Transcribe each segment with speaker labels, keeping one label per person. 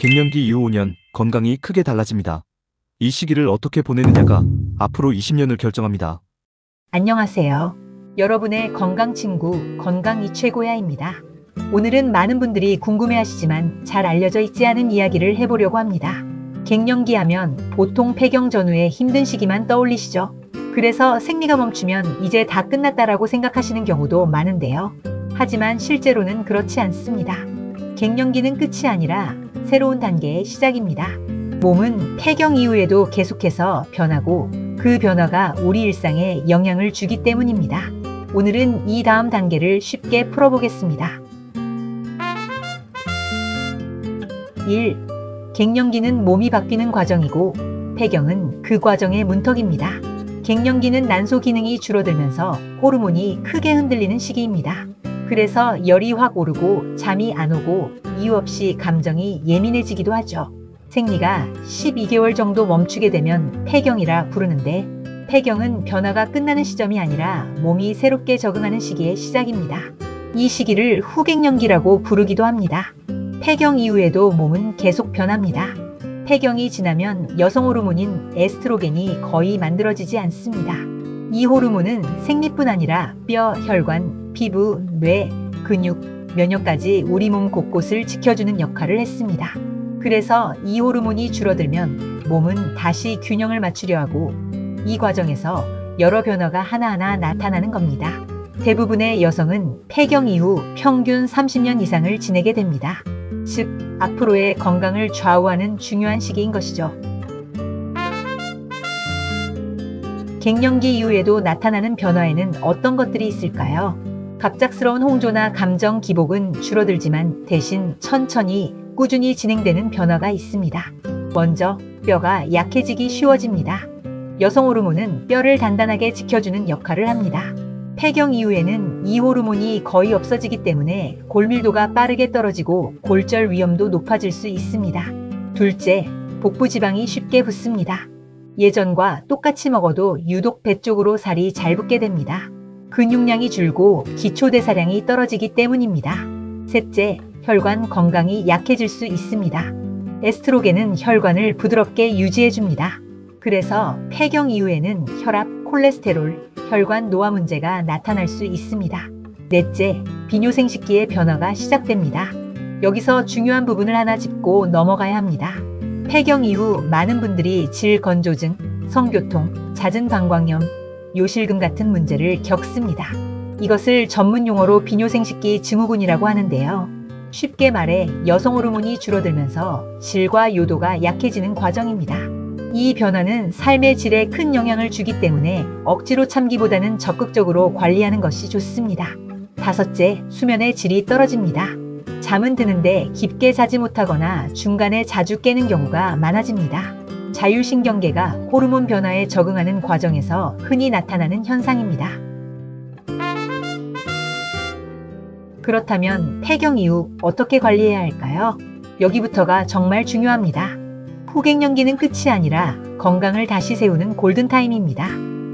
Speaker 1: 갱년기 이후 5년 건강이 크게 달라집니다. 이 시기를 어떻게 보내느냐가 앞으로 20년을 결정합니다.
Speaker 2: 안녕하세요. 여러분의 건강 친구 건강이 최고야입니다. 오늘은 많은 분들이 궁금해하시지만 잘 알려져 있지 않은 이야기를 해보려고 합니다. 갱년기 하면 보통 폐경 전후의 힘든 시기만 떠올리시죠? 그래서 생리가 멈추면 이제 다 끝났다라고 생각하시는 경우도 많은데요. 하지만 실제로는 그렇지 않습니다. 갱년기는 끝이 아니라 새로운 단계의 시작입니다. 몸은 폐경 이후에도 계속해서 변하고 그 변화가 우리 일상에 영향을 주기 때문입니다. 오늘은 이 다음 단계를 쉽게 풀어보겠습니다. 1. 갱년기는 몸이 바뀌는 과정이고 폐경은 그 과정의 문턱입니다. 갱년기는 난소 기능이 줄어들면서 호르몬이 크게 흔들리는 시기입니다. 그래서 열이 확 오르고 잠이 안 오고 이유 없이 감정이 예민해지기도 하죠. 생리가 12개월 정도 멈추게 되면 폐경이라 부르는데 폐경은 변화가 끝나는 시점이 아니라 몸이 새롭게 적응하는 시기의 시작입니다. 이 시기를 후갱년기라고 부르기도 합니다. 폐경 이후에도 몸은 계속 변합니다. 폐경이 지나면 여성 호르몬인 에스트로겐이 거의 만들어지지 않습니다. 이 호르몬은 생리뿐 아니라 뼈, 혈관, 피부, 뇌, 근육, 면역까지 우리 몸 곳곳을 지켜주는 역할을 했습니다. 그래서 이 호르몬이 줄어들면 몸은 다시 균형을 맞추려 하고 이 과정에서 여러 변화가 하나하나 나타나는 겁니다. 대부분의 여성은 폐경 이후 평균 30년 이상을 지내게 됩니다. 즉, 앞으로의 건강을 좌우하는 중요한 시기인 것이죠. 갱년기 이후에도 나타나는 변화에는 어떤 것들이 있을까요? 갑작스러운 홍조나 감정 기복은 줄어들지만 대신 천천히 꾸준히 진행되는 변화가 있습니다. 먼저 뼈가 약해지기 쉬워집니다. 여성 호르몬은 뼈를 단단하게 지켜주는 역할을 합니다. 폐경 이후에는 이 호르몬이 거의 없어지기 때문에 골밀도가 빠르게 떨어지고 골절 위험도 높아질 수 있습니다. 둘째, 복부 지방이 쉽게 붙습니다. 예전과 똑같이 먹어도 유독 배 쪽으로 살이 잘 붙게 됩니다. 근육량이 줄고 기초대사량이 떨어지기 때문입니다. 셋째, 혈관 건강이 약해질 수 있습니다. 에스트로겐은 혈관을 부드럽게 유지해줍니다. 그래서 폐경 이후에는 혈압, 콜레스테롤, 혈관 노화 문제가 나타날 수 있습니다. 넷째, 비뇨생식기의 변화가 시작됩니다. 여기서 중요한 부분을 하나 짚고 넘어가야 합니다. 폐경 이후 많은 분들이 질건조증, 성교통, 잦은 방광염, 요실금 같은 문제를 겪습니다. 이것을 전문 용어로 비뇨생식기 증후군이라고 하는데요. 쉽게 말해 여성 호르몬이 줄어들면서 질과 요도가 약해지는 과정입니다. 이 변화는 삶의 질에 큰 영향을 주기 때문에 억지로 참기보다는 적극적으로 관리하는 것이 좋습니다. 다섯째, 수면의 질이 떨어집니다. 잠은 드는데 깊게 자지 못하거나 중간에 자주 깨는 경우가 많아집니다. 자율신경계가 호르몬 변화에 적응하는 과정에서 흔히 나타나는 현상입니다. 그렇다면 폐경 이후 어떻게 관리해야 할까요? 여기부터가 정말 중요합니다. 후갱년기는 끝이 아니라 건강을 다시 세우는 골든타임입니다.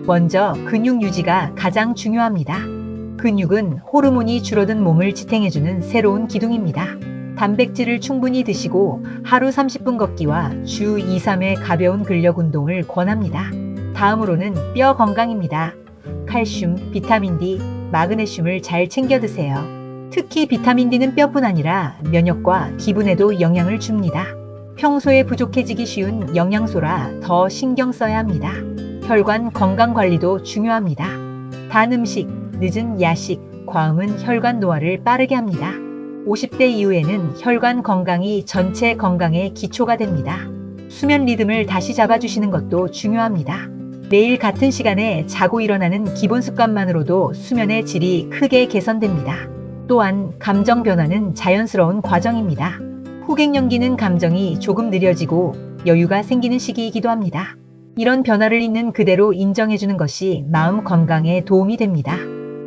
Speaker 2: 먼저 근육 유지가 가장 중요합니다. 근육은 호르몬이 줄어든 몸을 지탱해주는 새로운 기둥입니다. 단백질을 충분히 드시고 하루 30분 걷기와 주 2, 3회 가벼운 근력 운동을 권합니다. 다음으로는 뼈 건강입니다. 칼슘, 비타민 D, 마그네슘을 잘 챙겨 드세요. 특히 비타민 D는 뼈뿐 아니라 면역과 기분에도 영향을 줍니다. 평소에 부족해지기 쉬운 영양소라 더 신경 써야 합니다. 혈관 건강 관리도 중요합니다. 단 음식, 늦은 야식, 과음은 혈관 노화를 빠르게 합니다. 50대 이후에는 혈관 건강이 전체 건강의 기초가 됩니다. 수면 리듬을 다시 잡아주시는 것도 중요합니다. 매일 같은 시간에 자고 일어나는 기본 습관만으로도 수면의 질이 크게 개선됩니다. 또한 감정 변화는 자연스러운 과정입니다. 후갱년기는 감정이 조금 느려지고 여유가 생기는 시기이기도 합니다. 이런 변화를 있는 그대로 인정해주는 것이 마음 건강에 도움이 됩니다.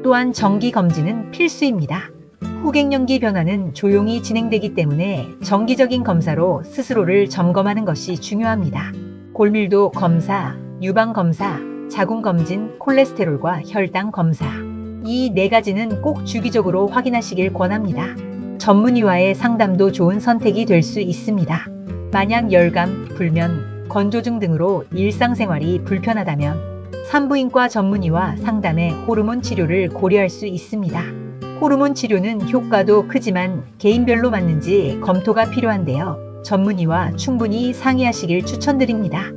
Speaker 2: 또한 정기 검진은 필수입니다. 후갱년기 변화는 조용히 진행되기 때문에 정기적인 검사로 스스로를 점검하는 것이 중요합니다. 골밀도 검사, 유방 검사, 자궁 검진, 콜레스테롤과 혈당 검사. 이 네 가지는 꼭 주기적으로 확인하시길 권합니다. 전문의와의 상담도 좋은 선택이 될 수 있습니다. 만약 열감, 불면, 건조증 등으로 일상생활이 불편하다면 산부인과 전문의와 상담해 호르몬 치료를 고려할 수 있습니다. 호르몬 치료는 효과도 크지만 개인별로 맞는지 검토가 필요한데요. 전문의와 충분히 상의하시길 추천드립니다.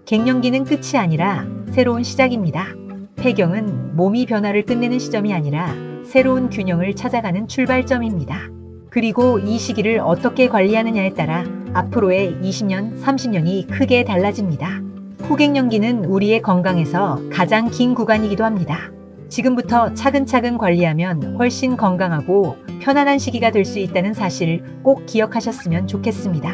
Speaker 2: 갱년기는 끝이 아니라 새로운 시작입니다. 폐경은 몸이 변화를 끝내는 시점이 아니라 새로운 균형을 찾아가는 출발점입니다. 그리고 이 시기를 어떻게 관리하느냐에 따라 앞으로의 20년, 30년이 크게 달라집니다. 후갱년기는 우리의 건강에서 가장 긴 구간이기도 합니다. 지금부터 차근차근 관리하면 훨씬 건강하고 편안한 시기가 될 수 있다는 사실을 꼭 기억하셨으면 좋겠습니다.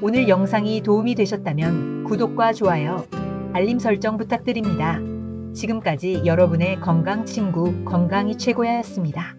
Speaker 2: 오늘 영상이 도움이 되셨다면 구독과 좋아요, 알림 설정 부탁드립니다. 지금까지 여러분의 건강 친구 건강이 최고야였습니다.